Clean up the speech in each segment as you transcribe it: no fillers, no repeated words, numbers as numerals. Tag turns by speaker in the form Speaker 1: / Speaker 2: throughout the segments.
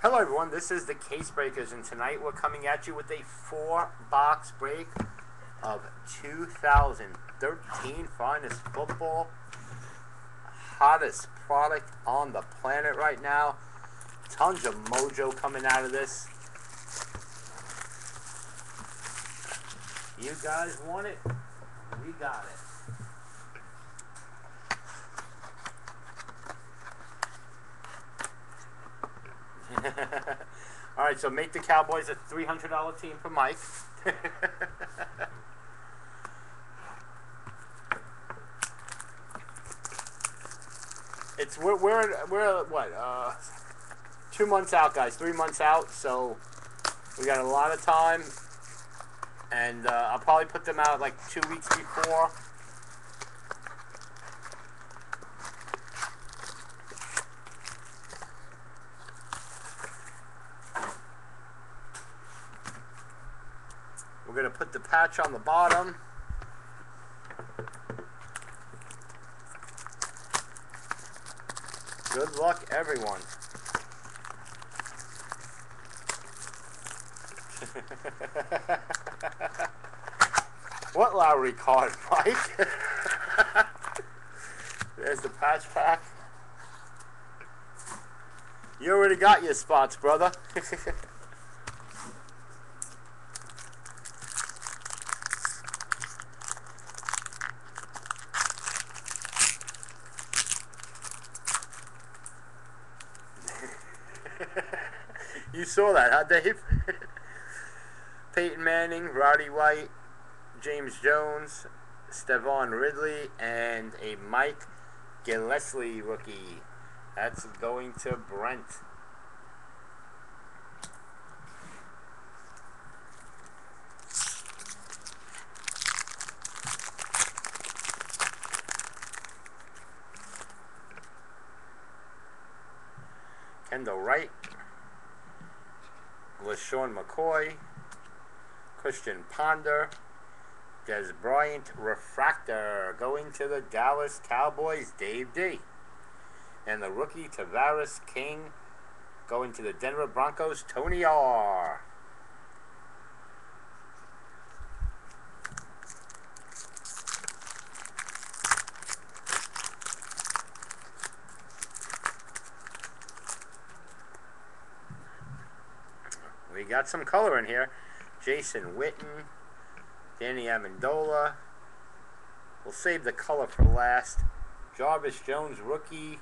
Speaker 1: Hello everyone, this is the Case Breakers, and tonight we're coming at you with a 4-box break of 2013 finest football. Hottest product on the planet right now. Tons of mojo coming out of this. You guys want it? We got it. Alright, so make the Cowboys a $300 team for Mike. we're what 2 months out, guys, 3 months out, so we got a lot of time, and I'll probably put them out like 2 weeks before. We're going to put the patch on the bottom. Good luck, everyone. What lottery card, Mike? There's the patch pack. You already got your spots, brother. You saw that, huh, Dave? Peyton Manning, Roddy White, James Jones, Stevan Ridley, and a Mike Gillespie rookie. That's going to Brent. Kendall Wright, LaShawn McCoy, Christian Ponder, Des Bryant Refractor, going to the Dallas Cowboys, Dave D. And the rookie Tavares King, going to the Denver Broncos, Tony R. We got some color in here. Jason Witten, Danny Amendola. We'll save the color for last. Jarvis Jones, rookie.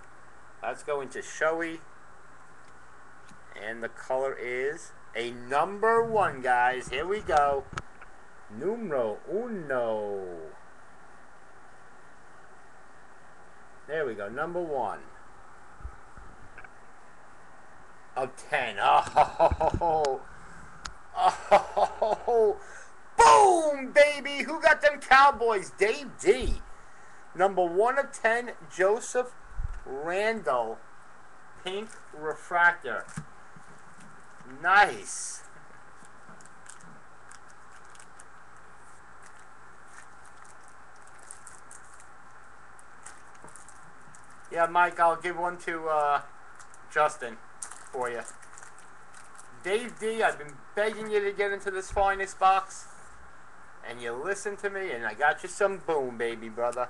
Speaker 1: That's going to Shoei. And the color is a number 1, guys. Here we go. Numero uno. There we go. Number 1. Of 10. Oh, boom, baby. Who got them Cowboys? Dave D. Number 1 of 10, Joseph Randall, pink refractor. Nice. Yeah, Mike, I'll give one to Justin for you. Dave D, I've been begging you to get into this finest box, and you listened to me, and I got you some boom, baby, brother.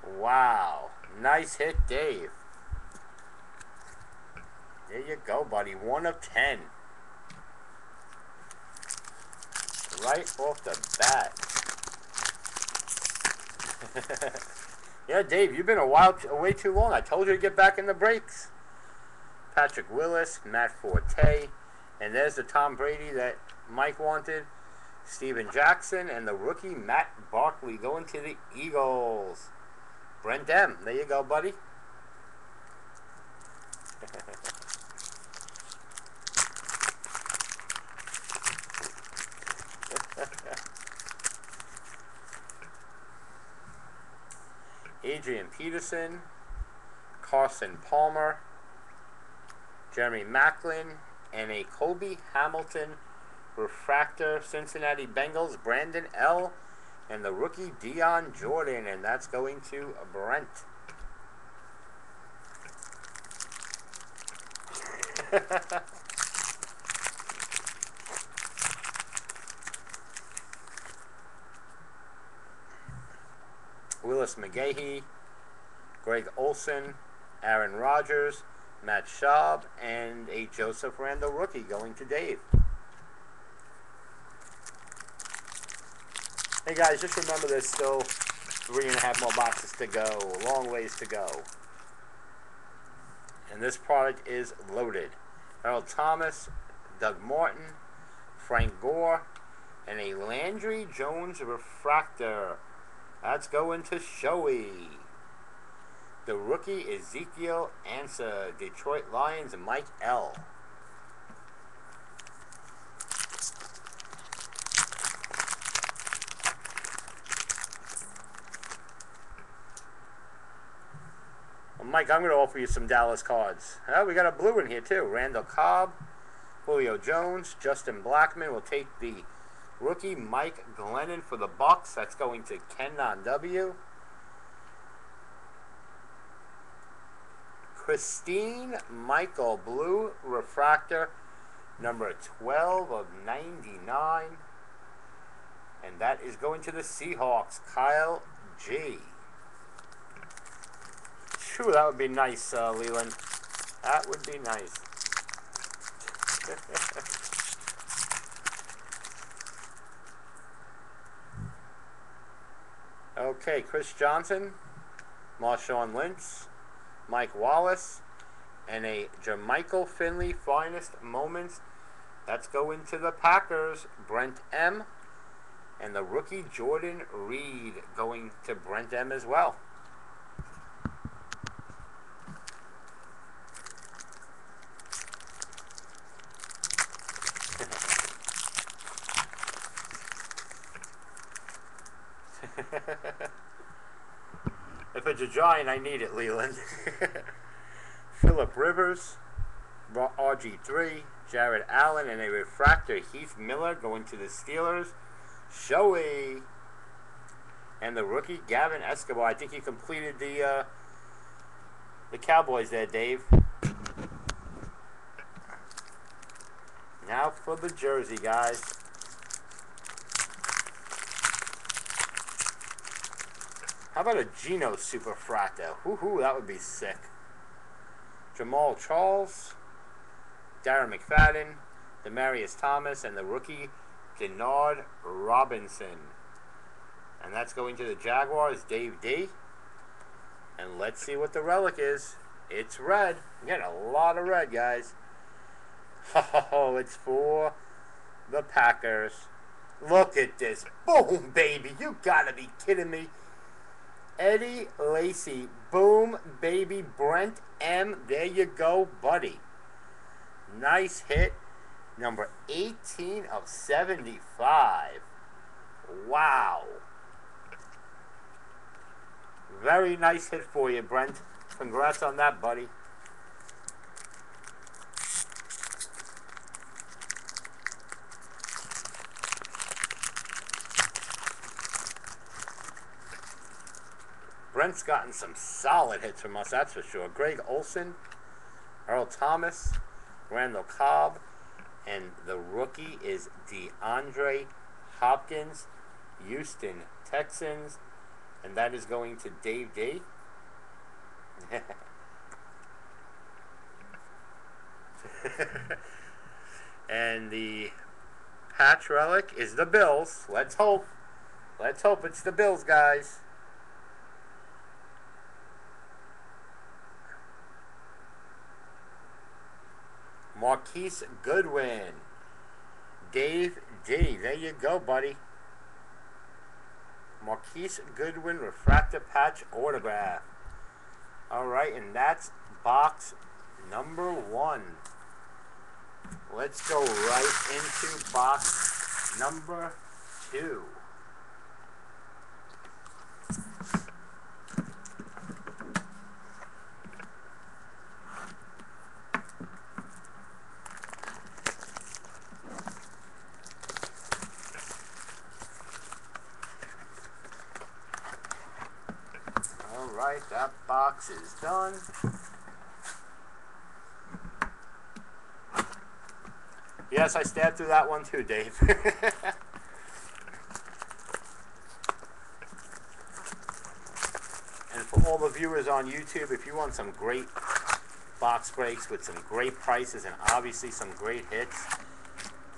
Speaker 1: Wow, nice hit, Dave. There you go, buddy. 1 of 10. Right off the bat. Yeah, Dave, you've been way too long. I told you to get back in the breaks. Patrick Willis, Matt Forte, and there's the Tom Brady that Mike wanted. Steven Jackson, and the rookie Matt Barkl going to the Eagles. Brent M. There you go, buddy. Adrian Peterson, Carson Palmer, Jeremy Maclin, and a Kobe Hamilton Superfractor, Cincinnati Bengals, Brandon L. And the rookie, Dion Jordan. And that's going to Brent. Willis McGahee, Greg Olson, Aaron Rodgers, Matt Schaub, and a Joseph Randall rookie going to Dave. Hey guys, just remember there's still 3.5 more boxes to go. A long ways to go. And this product is loaded. Earl Thomas, Doug Martin, Frank Gore, and a Landry Jones refractor. That's going to Shoei. The rookie, Ezekiel Ansah, Detroit Lions, Mike L. Well, Mike, I'm going to offer you some Dallas cards. We got a blue in here too. Randall Cobb, Julio Jones, Justin Blackmon. We'll take the rookie, Mike Glennon for the Bucks. That's going to Ken on W. Christine Michael, blue refractor, number 12 of 99. And that is going to the Seahawks, Kyle G. Phew, that would be nice, Leland. That would be nice. Okay, Chris Johnson, Marshawn Lynch, Mike Wallace, and a Jermichael Finley Finest Moments. That's going to the Packers, Brent M. And the rookie Jordan Reed going to Brent M as well. If it's a giant, I need it, Leland. Phillip Rivers, RG3, Jared Allen, and a refractor, Heath Miller, going to the Steelers, Shoei. And the rookie, Gavin Escobar. I think he completed the Cowboys there, Dave. Now for the jersey, guys. How about a Geno Superfractor? Woohoo, that would be sick. Jamal Charles, Darren McFadden, Demarius Thomas, and the rookie, Denard Robinson. And that's going to the Jaguars, Dave D. And let's see what the relic is. It's red. We're getting a lot of red, guys. Oh, it's for the Packers. Look at this. Boom, baby. You gotta be kidding me. Eddie Lacy. Boom, baby. Brent M. There you go, buddy. Nice hit. Number 18 of 75. Wow. Very nice hit for you, Brent. Congrats on that, buddy. Brent's gotten some solid hits from us, that's for sure. Greg Olson, Earl Thomas, Randall Cobb, and the rookie is DeAndre Hopkins, Houston Texans, and that is going to Dave D. And the patch relic is the Bills. Let's hope. Let's hope it's the Bills, guys. Marquise Goodwin. Dave D. There you go, buddy. Marquise Goodwin refractor patch autograph. Alright, and that's box number 1. Let's go right into box number 2. Alright, that box is done. Yes, I stabbed through that one too, Dave. And for all the viewers on YouTube, if you want some great box breaks with some great prices and obviously some great hits,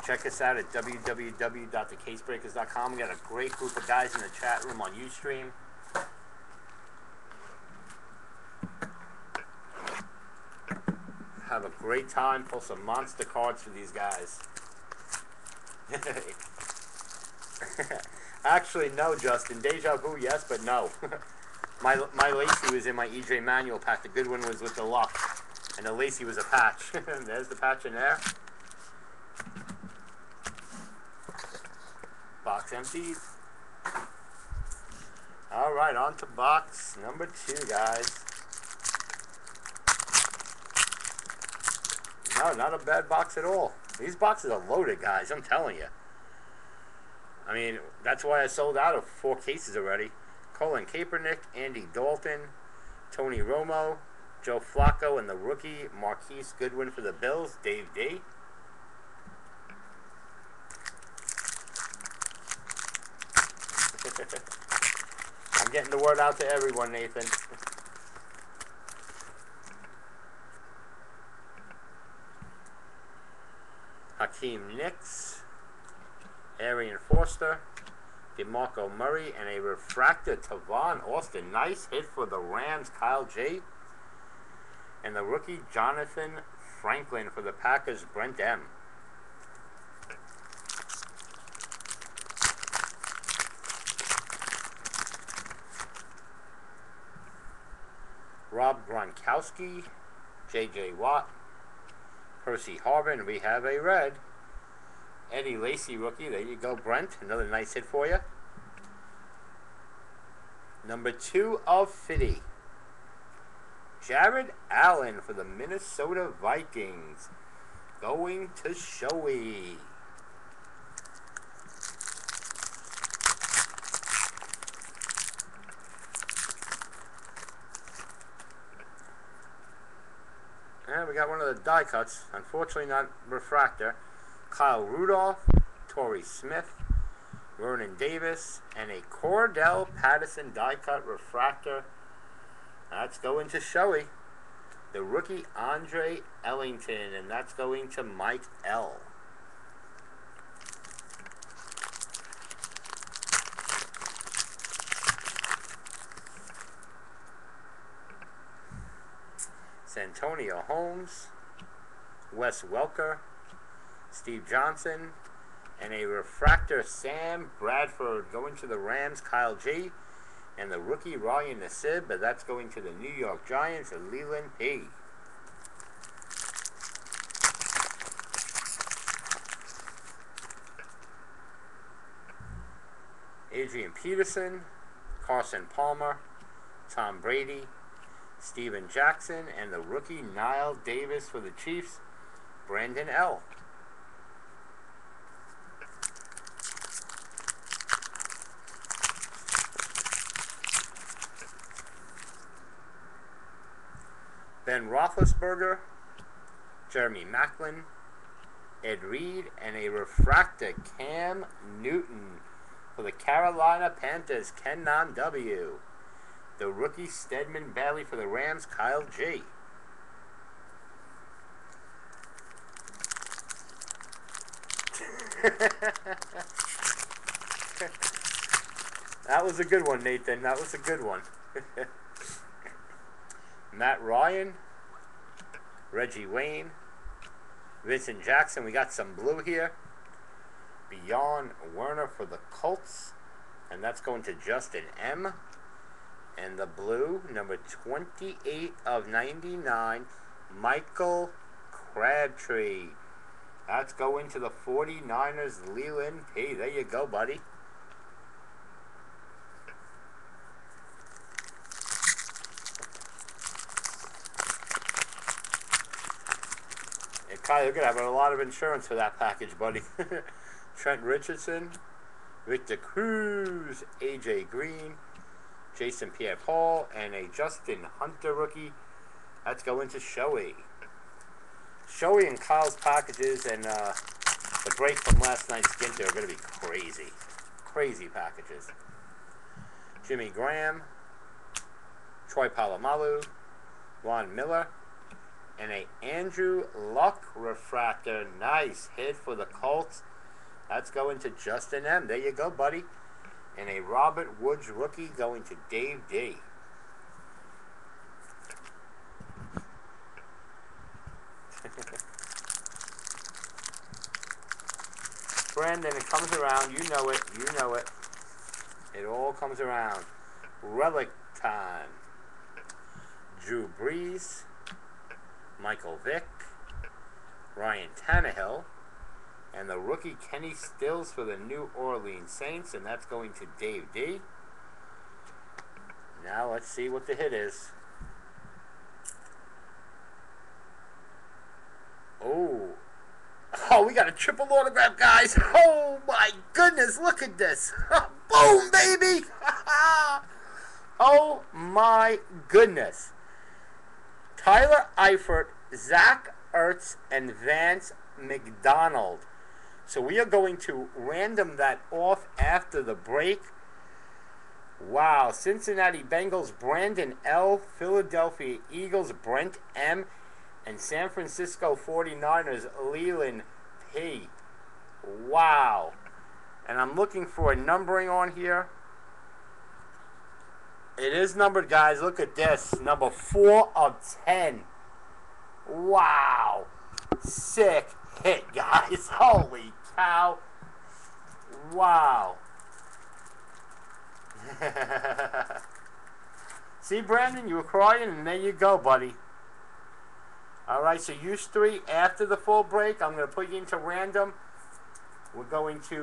Speaker 1: check us out at www.thecasebreakers.com. We got a great group of guys in the chat room on Ustream. Have a great time. Pull some monster cards for these guys. Actually, no, Justin. Deja Vu, yes, but no. my Lacey was in my EJ Manual pack. The good one was with the luck. And the Lacey was a patch. There's the patch in there. Box emptied. Alright, on to box number 2, guys. No, not a bad box at all. These boxes are loaded, guys. I'm telling you. I mean, that's why I sold out of 4 cases already. Colin Kaepernick, Andy Dalton, Tony Romo, Joe Flacco, and the rookie Marquise Goodwin for the Bills, Dave D. I'm getting the word out to everyone, Nathan. Hakeem Nicks, Arian Foster, DeMarco Murray, and a refractor Tavon Austin. Nice hit for the Rams, Kyle J. And the rookie Jonathan Franklin for the Packers, Brent M. Rob Gronkowski, J.J. Watt, Percy Harvin. We have a red. Eddie Lacy rookie. There you go, Brent. Another nice hit for you. Number 2 of 50. Jared Allen for the Minnesota Vikings. Going to Shoei. And we got one of the die cuts. Unfortunately not refractor. Kyle Rudolph, Torrey Smith, Vernon Davis, and a Cordell Patterson die cut refractor. That's going to Shoei. The rookie Andre Ellington, and that's going to Mike L. Santonio Holmes, Wes Welker, Steve Johnson, and a refractor Sam Bradford going to the Rams, Kyle G. And the rookie Ryan Nassib, but that's going to the New York Giants, Leland P. Adrian Peterson, Carson Palmer, Tom Brady, Steven Jackson, and the rookie Niall Davis for the Chiefs, Brandon L. Ben Roethlisberger, Jeremy Maclin, Ed Reed, and a refractor Cam Newton for the Carolina Panthers, Kenan W. The rookie Stedman Bailey for the Rams, Kyle G. That was a good one, Nathan. That was a good one. Matt Ryan, Reggie Wayne, Vincent Jackson. We got some blue here. Beyond Werner for the Colts. And that's going to Justin M. And the blue, number 28 of 99, Michael Crabtree. That's going to the 49ers, Leland P. There you go, buddy. Kyle, you're going to have a lot of insurance for that package, buddy. Trent Richardson, Victor Cruz, A.J. Green, Jason Pierre-Paul, and a Justin Hunter rookie. That's going to Shoei. Shoei and Kyle's packages and the break from last night's Ginter are going to be crazy. Crazy packages. Jimmy Graham, Troy Polamalu, Juan Miller, and a Andrew Luck refractor. Nice hit for the Colts. That's going to Justin M. There you go, buddy. And a Robert Woods rookie going to Dave D. Brandon, it comes around. You know it. You know it. It all comes around. Relic time. Drew Brees, Michael Vick, Ryan Tannehill, and the rookie Kenny Stills for the New Orleans Saints, and that's going to Dave D. Now let's see what the hit is. Oh, we got a triple autograph, guys. Oh, my goodness. Look at this. Boom, baby. Oh, my goodness. Tyler Eifert, Zach Ertz, and Vance McDonald. So we are going to random that off after the break. Wow. Cincinnati Bengals, Brandon L. Philadelphia Eagles, Brent M. And San Francisco 49ers, Leland P. Wow. And I'm looking for a numbering on here. It is numbered, guys. Look at this. Number 4 of 10. Wow. Sick hit, guys. Holy cow. Wow. See, Brandon, you were crying, and there you go, buddy. All right, so use 3 after the full break. I'm going to put you into random. We're going to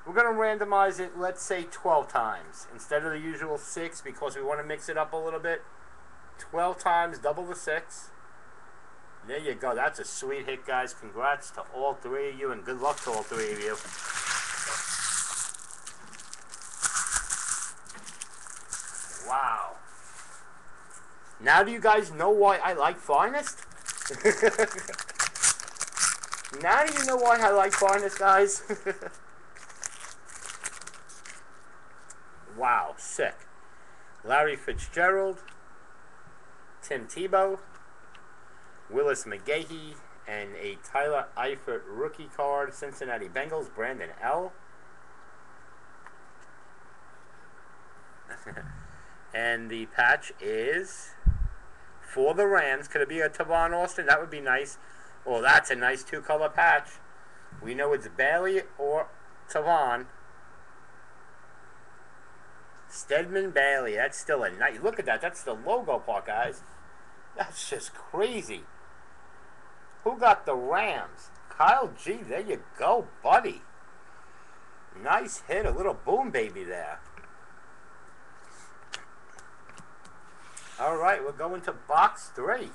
Speaker 1: randomize it, let's say 12 times instead of the usual 6 because we want to mix it up a little bit. 12 times, double the 6. There you go. That's a sweet hit, guys. Congrats to all 3 of you, and good luck to all 3 of you. Wow. Now do you guys know why I like Finest? Now do you know why I like Finest, guys? Wow, sick. Larry Fitzgerald, Tim Tebow, Willis McGahee, and a Tyler Eifert rookie card, Cincinnati Bengals, Brandon L. And the patch is for the Rams. Could it be a Tavon Austin? That would be nice. Well, that's a nice 2-color patch. We know it's Bailey or Tavon. Stedman Bailey. That's still a nice. Look at that. That's the logo part, guys. That's just crazy. Who got the Rams? Kyle G. There you go, buddy. Nice hit. A little boom baby there. All right, we're going to box 3.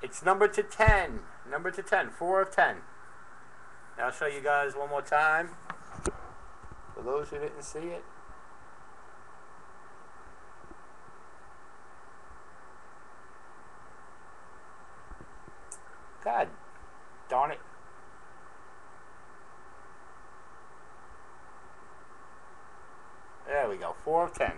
Speaker 1: It's number to 10. Number to 10. 4 of 10. Now I'll show you guys one more time. For those who didn't see it. God darn it. There we go. 4 of 10.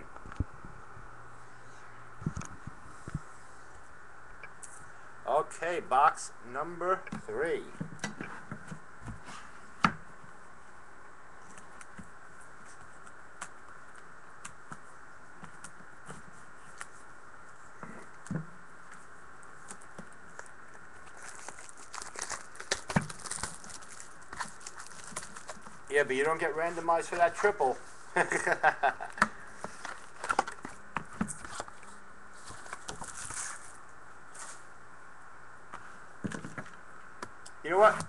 Speaker 1: Okay, box number 3. Yeah, but you don't get randomized for that triple. You know what?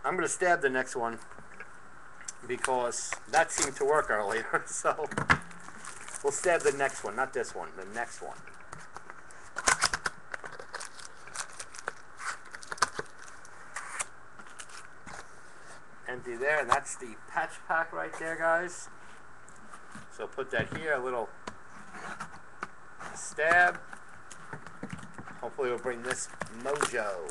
Speaker 1: I'm going to stab the next one because that seemed to work earlier. So we'll stab the next one, not this one, the next one. empty there, and that's the patch pack right there, guys. So put that here, a little stab. Hopefully we'll bring this mojo.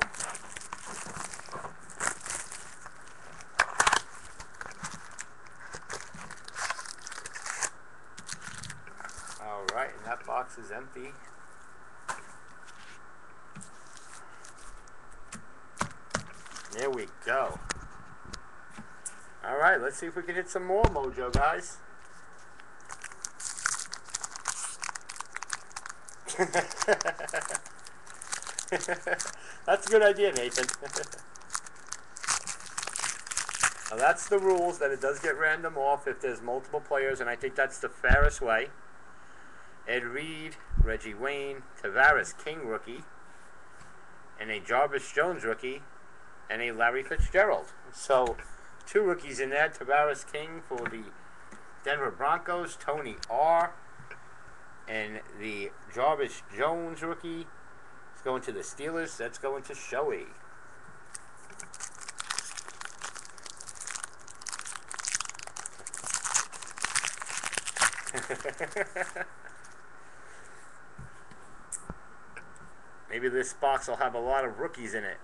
Speaker 1: Alright, and that box is empty. There we go. Alright, let's see if we can hit some more mojo, guys. That's a good idea, Nathan. Now that's the rules, that it does get random off if there's multiple players, and I think that's the fairest way. Ed Reed, Reggie Wayne, Tavares King rookie, and a Jarvis Jones rookie, and a Larry Fitzgerald. So 2 rookies in there. Tavares King for the Denver Broncos, Tony R. And the Jarvis Jones rookie is going to the Steelers. That's going to Shoei. Maybe this box will have a lot of rookies in it.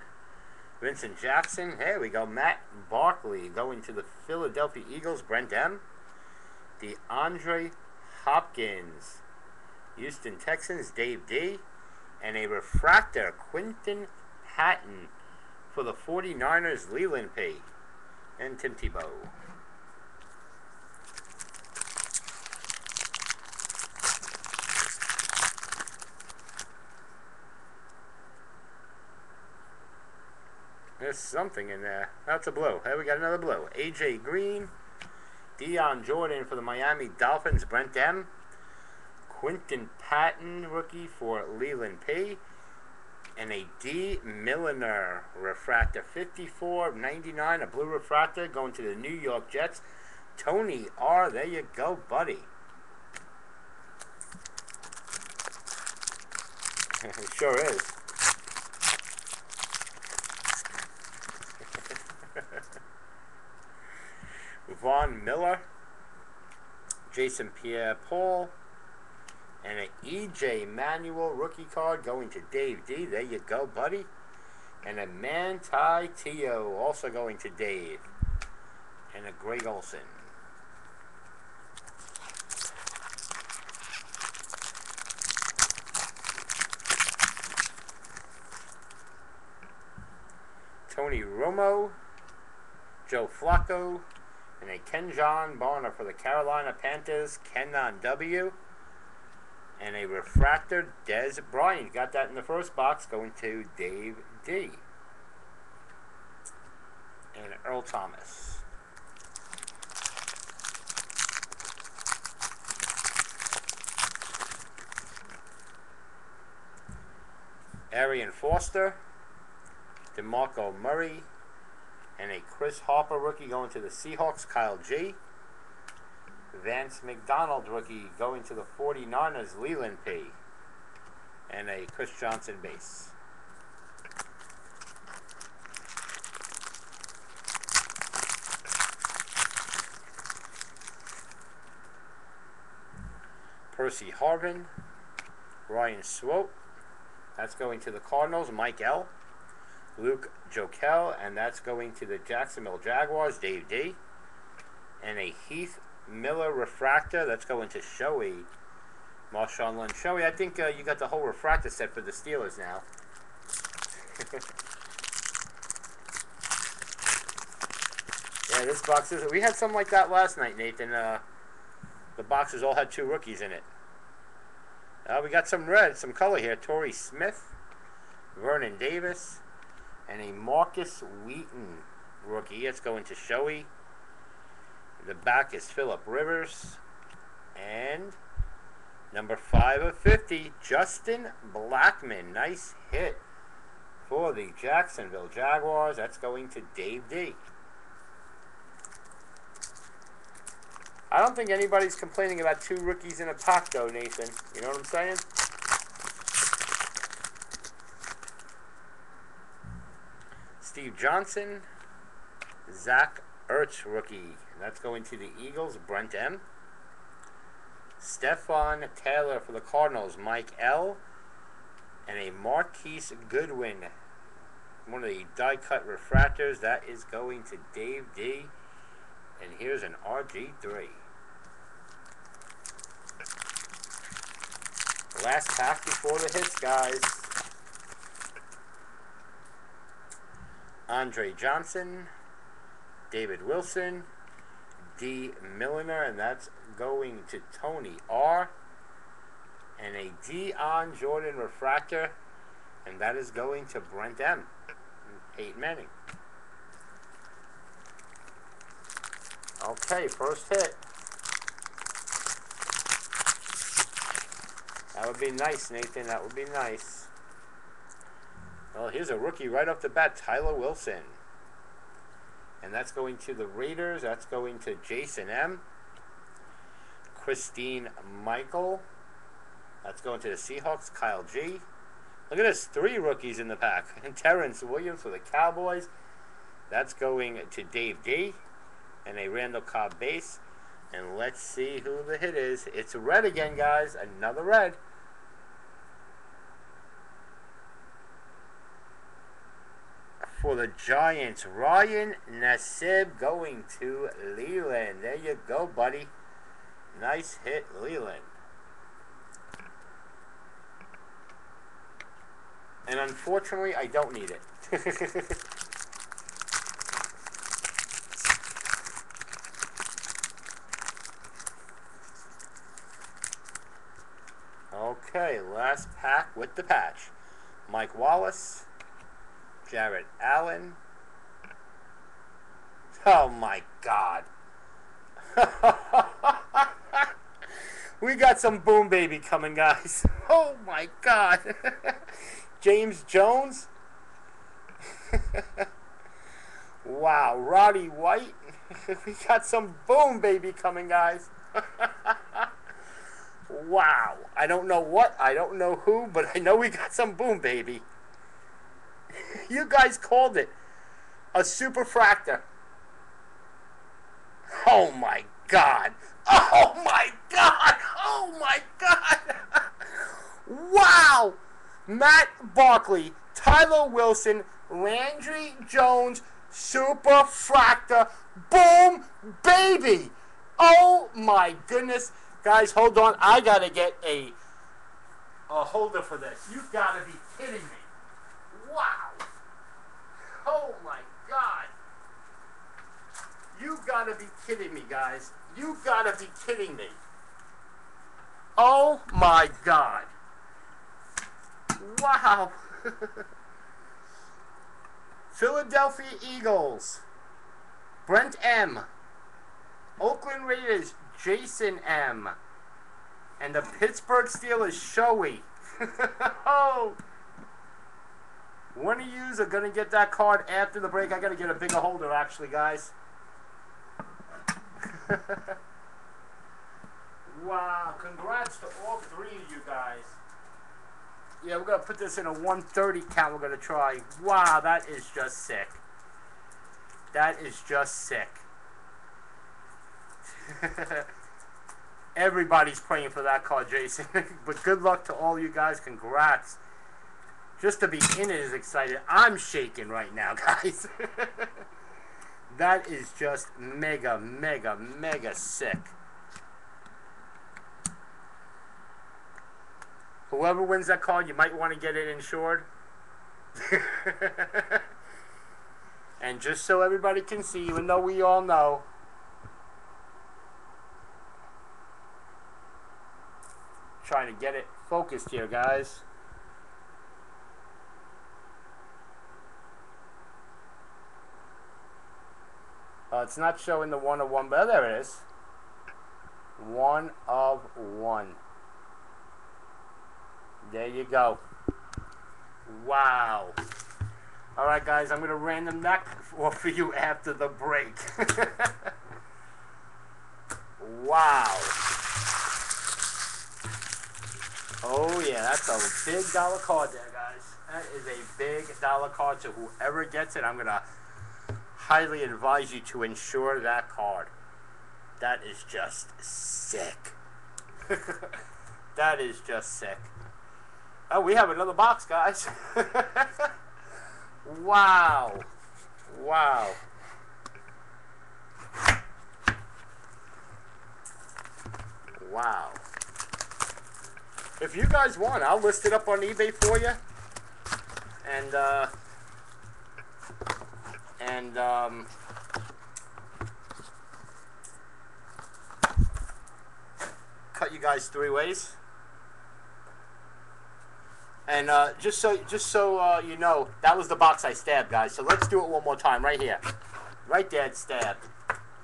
Speaker 1: Vincent Jackson. There we go. Matt Barkley going to the Philadelphia Eagles. Brent M. DeAndre Hopkins. Houston Texans. Dave D. And a refractor. Quinton Patton for the 49ers. Leland P. And Tim Tebow. There's something in there. That's a blue. Hey, we got another blue. AJ Green. Deion Jordan for the Miami Dolphins. Brent M. Quinton Patton, rookie for Leland P. And a D. Milliner refractor. 54/99. A blue refractor going to the New York Jets. Tony R. There you go, buddy. It sure is. Von Miller, Jason Pierre-Paul, and an E.J. Manuel rookie card going to Dave D. There you go, buddy. And a Manti Teo also going to Dave. And a Greg Olson. Tony Romo, Joe Flacco, and a Kenjon Barner for the Carolina Panthers, Kenon W. And a refractor, Des Bryant. Got that in the first box, going to Dave D. And Earl Thomas. Arian Foster, DeMarco Murray, and a Chris Harper rookie going to the Seahawks, Kyle G. Vance McDonald rookie going to the 49ers, Leland P. And a Chris Johnson base. Percy Harvin, Ryan Swope. That's going to the Cardinals, Mike L. Luke Jokel, and that's going to the Jacksonville Jaguars, Dave D. And a Heath Miller refractor, that's going to Shoei, Marshawn Lynch. Shoei, I think you got the whole refractor set for the Steelers now. Yeah, this box is. We had something like that last night, Nathan. The boxes all had 2 rookies in it. We got some red, some color here. Torrey Smith, Vernon Davis, and a Marcus Wheaton rookie. It's going to Shoei. The back is Phillip Rivers. And number 5/50, Justin Blackmon. Nice hit for the Jacksonville Jaguars. That's going to Dave D. I don't think anybody's complaining about 2 rookies in a pack, though, Nathan. You know what I'm saying? Steve Johnson, Zach Ertz rookie. And that's going to the Eagles, Brent M. Stephon Taylor for the Cardinals, Mike L. And a Marquise Goodwin, one of the die-cut refractors. That is going to Dave D. And here's an RG3. Last pack before the hits, guys. Andre Johnson, David Wilson, D. Milliner, and that's going to Tony R. And a Dion Jordan refractor, and that is going to Brent M. and Peyton Manning. Okay, first hit. That would be nice, Nathan. That would be nice. Well, here's a rookie right off the bat, Tyler Wilson. And that's going to the Raiders. That's going to Jason M. Christine Michael. That's going to the Seahawks, Kyle G. Look at this, 3 rookies in the pack. And Terrence Williams for the Cowboys. That's going to Dave D. And a Randall Cobb base. And let's see who the hit is. It's red again, guys. Another red. For the Giants, Ryan Nassib going to Leland. There you go, buddy. Nice hit, Leland. And unfortunately, I don't need it. Okay, last pack with the patch. Mike Wallace, Jared Allen. Oh my God. We got some boom baby coming, guys. Oh my God. James Jones. Wow, Roddy White. We got some boom baby coming, guys. Wow. I don't know what, I don't know who, but I know we got some boom baby. You guys called it a Superfractor. Oh my God. Oh my God. Oh my God. Wow. Matt Barkley, Tyler Wilson, Landry Jones, Superfractor, boom baby. Oh my goodness. Guys, hold on. I got to get a holder for this. You got to be kidding me. Wow. Oh my God. You got to be kidding me, guys. You got to be kidding me. Oh my God. Wow. Philadelphia Eagles, Brent M. Oakland Raiders, Jason M. And the Pittsburgh Steelers, Shoei. Oh. One of yous are going to get that card after the break. I got to get a bigger holder, actually, guys. Wow. Congrats to all 3 of you guys. Yeah, we're going to put this in a 130 count we're going to try. Wow, that is just sick. That is just sick. Everybody's praying for that card, Jason. But good luck to all you guys. Congrats. Just to be in it is exciting. I'm shaking right now, guys. That is just mega, mega, mega sick. Whoever wins that card, you might want to get it insured. And just so everybody can see, even though we all know, trying to get it focused here, guys. It's not showing the 1 of 1, but there it is. 1 of 1. There you go. Wow. Alright, guys, I'm going to random that for you after the break. Wow. Oh, yeah, that's a big dollar card there, guys. That is a big dollar card, so whoever gets it, I'm going to highly advise you to insure that card. That is just sick. That is just sick. Oh, we have another box, guys. Wow. Wow. Wow. If you guys want, I'll list it up on eBay for you. And cut you guys 3 ways. And just so you know, that was the box I stabbed, guys. So let's do it one more time, right here, right there, it's stabbed.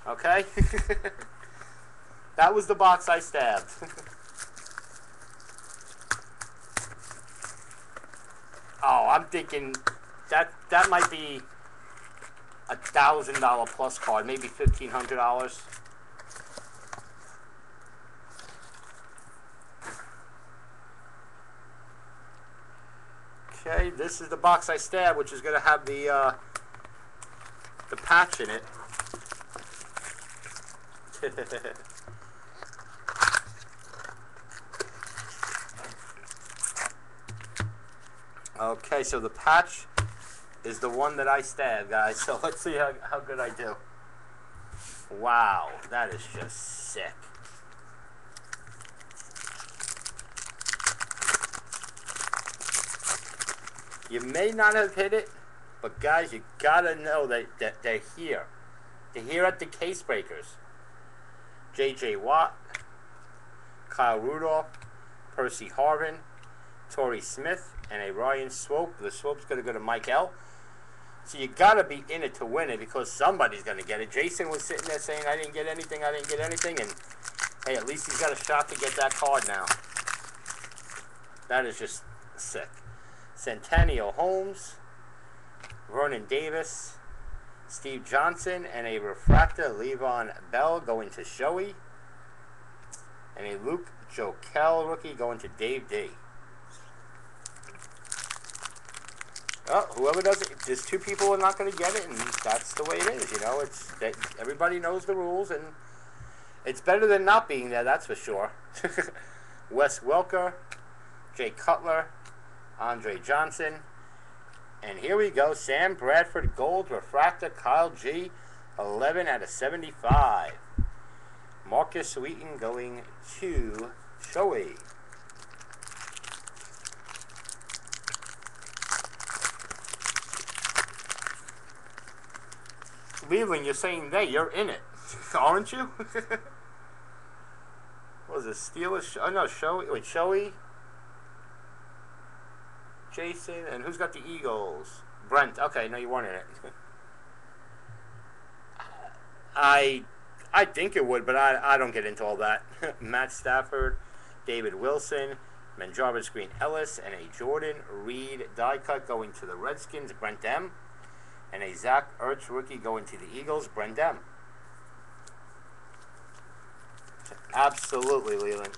Speaker 1: Okay. That was the box I stabbed. Oh, I'm thinking that might be $1,000 plus card, maybe $1,500. Okay, this is the box I stabbed, which is going to have the patch in it. Okay, so the patch is the one that I stabbed, guys. So let's see how good I do. Wow, that is just sick. You may not have hit it, but guys, you gotta know that they're here. They're here at the Case Breakers. J.J. Watt, Kyle Rudolph, Percy Harvin, Torrey Smith, and a Ryan Swope. The Swope's going to go to Mike L. So you got to be in it to win it, because somebody's going to get it. Jason was sitting there saying, I didn't get anything, and hey, at least he's got a shot to get that card now. That is just sick. Centennial Holmes, Vernon Davis, Steve Johnson, and a refractor, Levon Bell, going to Shoei. And a Luke Jokel rookie going to Dave D. Oh, whoever does it, there's 2 people who are not going to get it, and that's the way it is. You know, it's that everybody knows the rules, and it's better than not being there. That's for sure. Wes Welker, Jay Cutler, Andre Johnson, and here we go. Sam Bradford Gold refractor, Kyle G, 11 out of 75. Marcus Wheaton going to Shoei. Leland, you're saying you're in it, aren't you? What was it, Steelers? Oh no, Shoei. Wait, Shoei, Jason, and who's got the Eagles? Brent. Okay, no, you weren't in it. I think it would, but I don't get into all that. Matt Stafford, David Wilson, Manjarvis Green Ellis, and a Jordan Reed die cut going to the Redskins, Brent M. And a Zach Ertz rookie going to the Eagles, Brent M. Absolutely, Leland.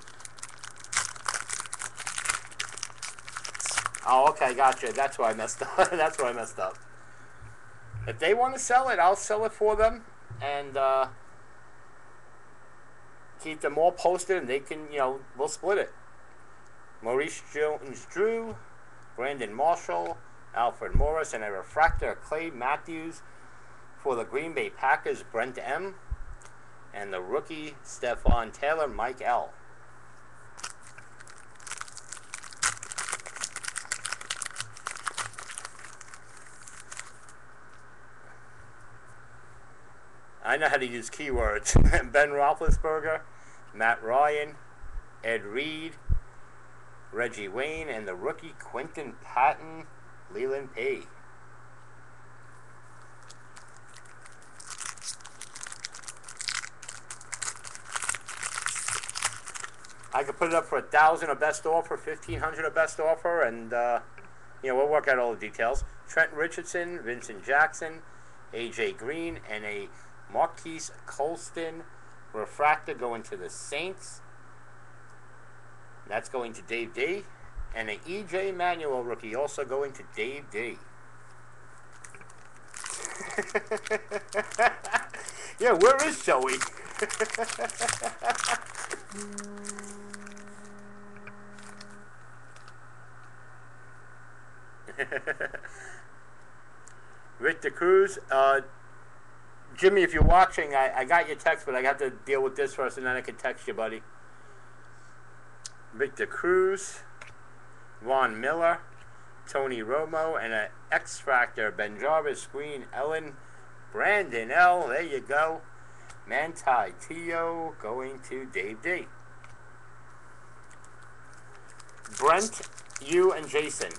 Speaker 1: Oh, okay, gotcha. That's where I messed up. That's where I messed up. If they want to sell it, I'll sell it for them, and keep them all posted, and they can, we'll split it. Maurice Jones-Drew, Brandon Marshall, Alfred Morris, and a refractor, Clay Matthews, for the Green Bay Packers, Brent M. And the rookie, Stephon Taylor, Mike L. I know how to use keywords. Ben Roethlisberger, Matt Ryan, Ed Reed, Reggie Wayne, and the rookie, Quentin Patton, Leland P. I could put it up for $1,000 a best offer, $1,500 a best offer, and we'll work out all the details. Trent Richardson, Vincent Jackson, AJ Green, and a Marquise Colston refractor going to the Saints. That's going to Dave D. And an EJ Manuel rookie also going to Dave D. Yeah, where is Joey? Victor Cruz. Jimmy, if you're watching, I got your text, but I got to deal with this first, and then I can text you, buddy. Victor Cruz, Von Miller, Tony Romo, and an X-Fractor, Ben Jarvis, Green, Ellen, Brandon L. There you go. Manti Teo going to Dave D. Brent, you, and Jason.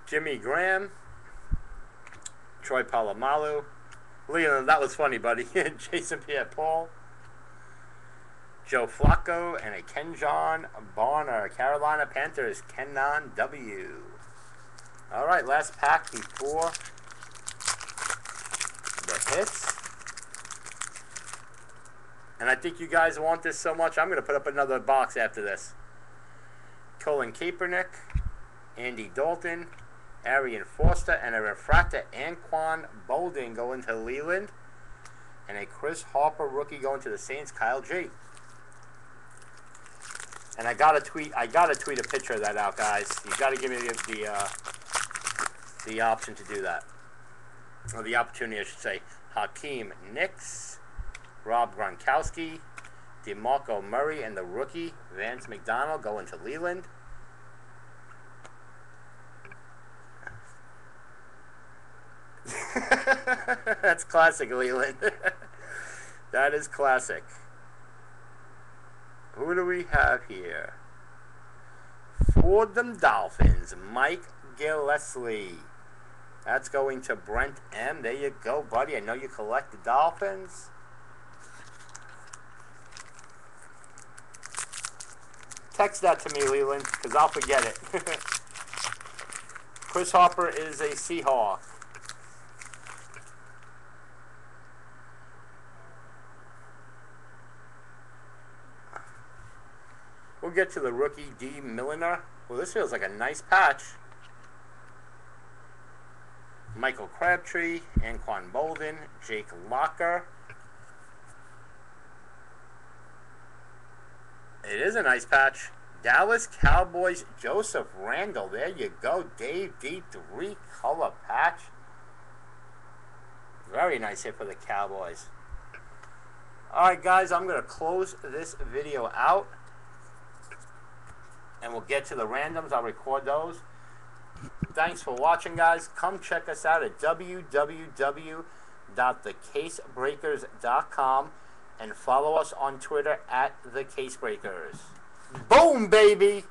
Speaker 1: Jimmy Graham, Troy Polamalu, Leland, that was funny, buddy. Jason Pierre-Paul, Joe Flacco, and a Kenjon Bonner. Carolina Panthers, Kenon W. All right, last pack before the hits. And I think you guys want this so much, I'm going to put up another box after this. Colin Kaepernick, Andy Dalton, Arian Foster, and a refractor Anquan Boldin going to Leland, and a Chris Harper rookie going to the Saints, Kyle G. And I gotta tweet a picture of that out, guys. You gotta give me the option to do that, or the opportunity, I should say. Hakeem Nicks, Rob Gronkowski, DeMarco Murray, and the rookie Vance McDonald going to Leland. That's classic, Leland. That is classic. Who do we have here? For them Dolphins, Mike Gillespie. That's going to Brent M. There you go, buddy. I know you collect the Dolphins. Text that to me, Leland, because I'll forget it. Chris Harper is a Seahawk. We'll get to the rookie D. Milliner. Well, this feels like a nice patch. Michael Crabtree, Anquan Boldin, Jake Locker. It is a nice patch. Dallas Cowboys, Joseph Randall. There you go, Dave D. 3-color patch. Very nice hit for the Cowboys. Alright, guys, I'm going to close this video out. And we'll get to the randoms. I'll record those. Thanks for watching, guys. Come check us out at www.thecasebreakers.com and follow us on Twitter at thecasebreakers. Boom, baby!